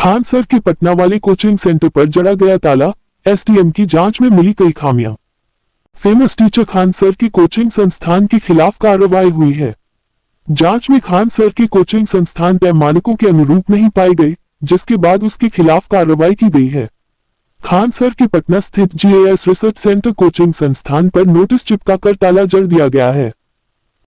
Khan sir के पटना वाले coaching centre पर जड़ा गया ताला, एसडीएम की जांच में मिली कई खामियां। फेमस टीचर खान सर की कोचिंग संस्थान के खिलाफ कार्रवाई हुई है। जांच में खान सर के कोचिंग संस्थान तय मानकों के अनुरूप नहीं पाए गए, जिसके बाद उसके खिलाफ कार्रवाई की गई है। खान सर के पटना स्थित जीएएस रिसर्च सेंटर कोचिंग संस्थान पर नोटिस चिपकाकर ताला जड़ दिया गया है।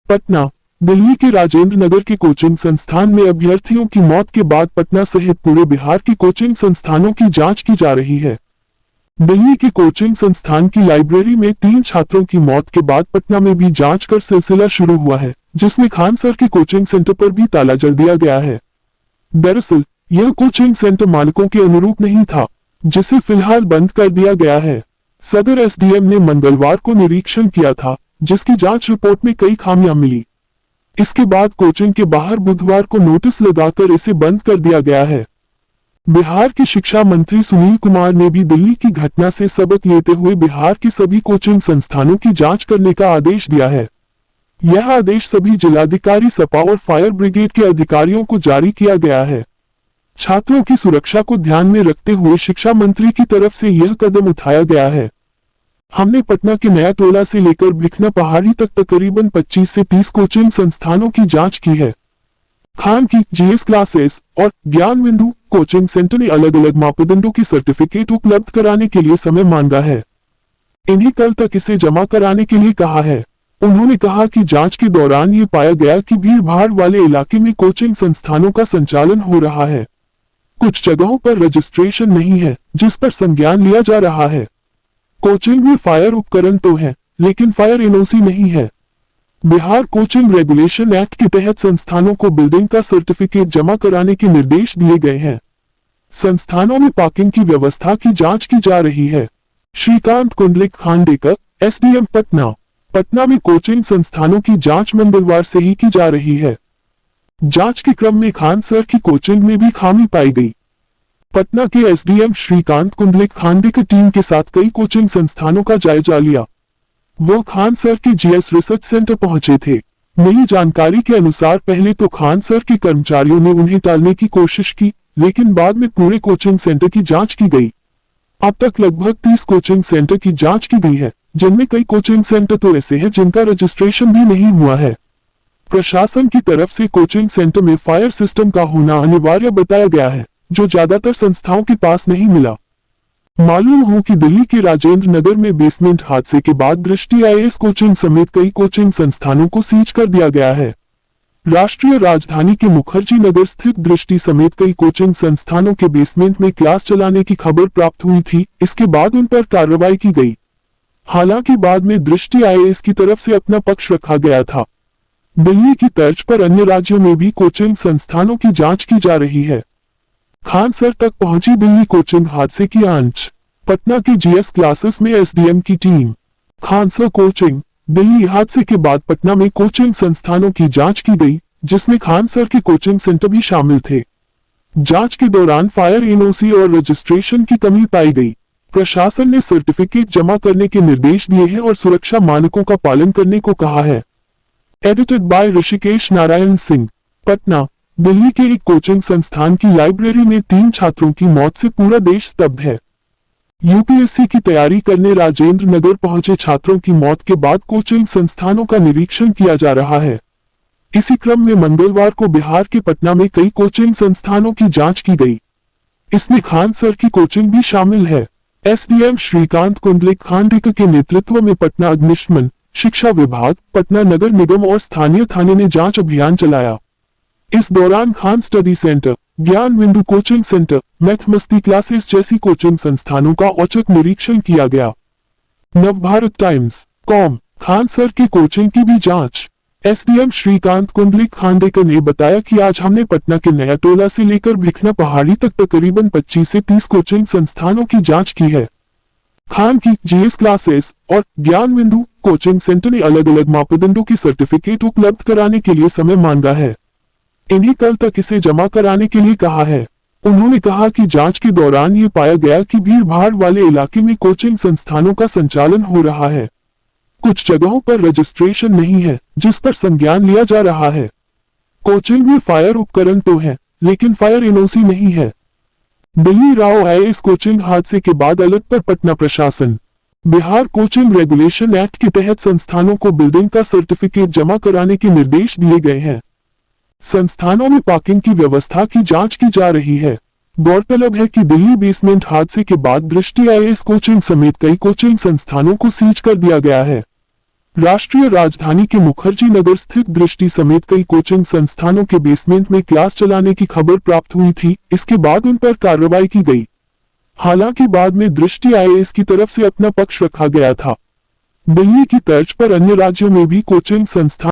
पटना, दिल्ली के राजेंद्र नगर के कोचिंग संस्थान में अभ्यर्थियों की मौत के बाद पटना सहित पूरे बिहार की कोचिंग संस्थानों की जांच की जा रही है। दिल्ली के कोचिंग संस्थान की लाइब्रेरी में 3 छात्रों की मौत के बाद पटना में भी जांच का सिलसिला शुरू हुआ है, जिसमें खान सर के कोचिंग सेंटर पर भी ताला जड़ दिया गया है। दरअसल यह कोचिंग सेंटर मानकों के अनुरूप नहीं था, जिसे फिलहाल बंद कर दिया गया है। सदर एसडीएम ने मंगलवार को निरीक्षण किया था, जिसकी जांच रिपोर्ट में कई खामियां मिली। इसके बाद कोचिंग के बाहर बुधवार को नोटिस लगाकर इसे बंद कर दिया गया है। बिहार के शिक्षा मंत्री सुनील कुमार ने भी दिल्ली की घटना से सबक लेते हुए बिहार के सभी कोचिंग संस्थानों की जांच करने का आदेश दिया है। यह आदेश सभी जिलाधिकारी, सपा और फायर ब्रिगेड के अधिकारियों को जारी किया गया है। छात्रों की सुरक्षा को ध्यान में रखते हुए शिक्षा मंत्री की तरफ से यह कदम उठाया गया है। हमने पटना के नया टोला से लेकर भिखना पहाड़ी तक तकरीबन 25 से 30 कोचिंग संस्थानों की जांच की है। खान की जीएस क्लासेस और ज्ञान बिंदु कोचिंग सेंटर ने अलग अलग मापदंडों की सर्टिफिकेट उपलब्ध कराने के लिए समय मांगा है। इन्हें कल तक इसे जमा कराने के लिए कहा है। उन्होंने कहा कि जांच के दौरान ये पाया गया कि भीड़ भाड़ वाले इलाके में कोचिंग संस्थानों का संचालन हो रहा है। कुछ जगहों पर रजिस्ट्रेशन नहीं है, जिस पर संज्ञान लिया जा रहा है। कोचिंग में फायर उपकरण तो है, लेकिन फायर एनओसी नहीं है। बिहार कोचिंग रेगुलेशन एक्ट के तहत संस्थानों को बिल्डिंग का सर्टिफिकेट जमा कराने के निर्देश दिए गए हैं। संस्थानों में पार्किंग की व्यवस्था की जांच की जा रही है। श्रीकांत कुंडलिक खांडेकर, एसडीएम पटना। पटना में कोचिंग संस्थानों की जांच मंगलवार से ही की जा रही है। जांच के क्रम में खान सर की कोचिंग में भी खामी पाई गई। पटना के एसडीएम श्रीकांत कुंडलिक खांडेकर टीम के साथ कई कोचिंग संस्थानों का जायजा लिया। वो खान सर के जीएस रिसर्च सेंटर पहुंचे थे। मिली जानकारी के अनुसार पहले तो खान सर के कर्मचारियों ने उन्हें टालने की कोशिश की, लेकिन बाद में पूरे कोचिंग सेंटर की जांच की गई। अब तक लगभग 30 कोचिंग सेंटर की जांच की गई है, जिनमें कई कोचिंग सेंटर तो ऐसे हैं जिनका रजिस्ट्रेशन भी नहीं हुआ है। प्रशासन की तरफ से कोचिंग सेंटर में फायर सिस्टम का होना अनिवार्य बताया गया है, जो ज्यादातर संस्थाओं के पास नहीं मिला। मालूम हो कि दिल्ली के राजेंद्र नगर में बेसमेंट हादसे के बाद दृष्टि आईएएस कोचिंग समेत कई कोचिंग संस्थानों को सीज कर दिया गया है। राष्ट्रीय राजधानी के मुखर्जी नगर स्थित दृष्टि समेत कई कोचिंग संस्थानों के बेसमेंट में क्लास चलाने की खबर प्राप्त हुई थी। इसके बाद उन पर कार्रवाई की गई। हालांकि बाद में दृष्टि आईएएस की तरफ से अपना पक्ष रखा गया था। दिल्ली की तर्ज पर अन्य राज्यों में भी कोचिंग संस्थानों की जांच की जा रही है। खान सर तक पहुंची दिल्ली कोचिंग हादसे की आंच। पटना के जीएस क्लासेस में एसडीएम की team. Khan sir coaching. Delhi हादसे के बाद पटना में कोचिंग संस्थानों की जांच की गई, जिसमें खान सर के कोचिंग सेंटर भी शामिल थे। जांच के दौरान फायर एनओसी और रजिस्ट्रेशन की कमी पाई गई। प्रशासन ने सर्टिफिकेट जमा करने के निर्देश दिए हैं और सुरक्षा मानकों का पालन करने को कहा है। Edited by Rishikesh Narayan Singh. पटना। दिल्ली के एक कोचिंग संस्थान की लाइब्रेरी में 3 छात्रों की मौत से पूरा देश स्तब्ध है। यूपीएससी की तैयारी करने राजेंद्र नगर पहुंचे छात्रों की मौत के बाद कोचिंग संस्थानों का निरीक्षण किया जा रहा है। इसी क्रम में मंगलवार को बिहार के पटना में कई कोचिंग संस्थानों की जांच की गई। इसमें खान सर की कोचिंग भी शामिल है। एसडीएम श्रीकांत कुंडलिक खांडेकर के नेतृत्व में पटना अग्निशमन, शिक्षा विभाग, पटना नगर निगम और स्थानीय थाने ने जांच अभियान चलाया। इस दौरान खान स्टडी सेंटर, ज्ञान बिंदु कोचिंग सेंटर, मैथमस्ती क्लासेस जैसी कोचिंग संस्थानों का औचक निरीक्षण किया गया। Navbharat times com. Khan sir की कोचिंग की भी जांच। एसडीएम श्रीकांत कुंडलिक खांडेकर ने बताया कि आज हमने पटना के नया टोला से लेकर भिखना पहाड़ी तक तकरीबन 25 से 30 कोचिंग संस्थानों की जांच की है। खान की जीएस क्लासेस और ज्ञान बिंदु कोचिंग सेंटर ने अलग अलग मापदंडों की सर्टिफिकेट उपलब्ध कराने के लिए समय मांगा है। इन्हें कल तक इसे जमा कराने के लिए कहा है। उन्होंने कहा कि जांच के दौरान ये पाया गया कि भीड़ भाड़ वाले इलाके में कोचिंग संस्थानों का संचालन हो रहा है। कुछ जगहों पर रजिस्ट्रेशन नहीं है, जिस पर संज्ञान लिया जा रहा है। कोचिंग में फायर उपकरण तो है, लेकिन फायर एनओसी नहीं है। दिल्ली राव आईएएस कोचिंग हादसे के बाद अलर्ट पर पटना प्रशासन। बिहार कोचिंग रेगुलेशन एक्ट के तहत संस्थानों को बिल्डिंग का सर्टिफिकेट जमा कराने के निर्देश दिए गए हैं। संस्थानों में पार्किंग की व्यवस्था की जांच की जा रही है। गौरतलब है कि दिल्ली बेसमेंट हादसे के बाद दृष्टि आईएएस कोचिंग समेत कई कोचिंग संस्थानों को सीज कर दिया गया है। राष्ट्रीय राजधानी के मुखर्जी नगर स्थित दृष्टि समेत कई कोचिंग संस्थानों के बेसमेंट में क्लास चलाने की खबर प्राप्त हुई थी। इसके बाद उन पर कार्रवाई की गई। हालांकि बाद में दृष्टि आईएएस की तरफ से अपना पक्ष रखा गया था। दिल्ली की तर्ज पर अन्य राज्यों में भी कोचिंग संस्थान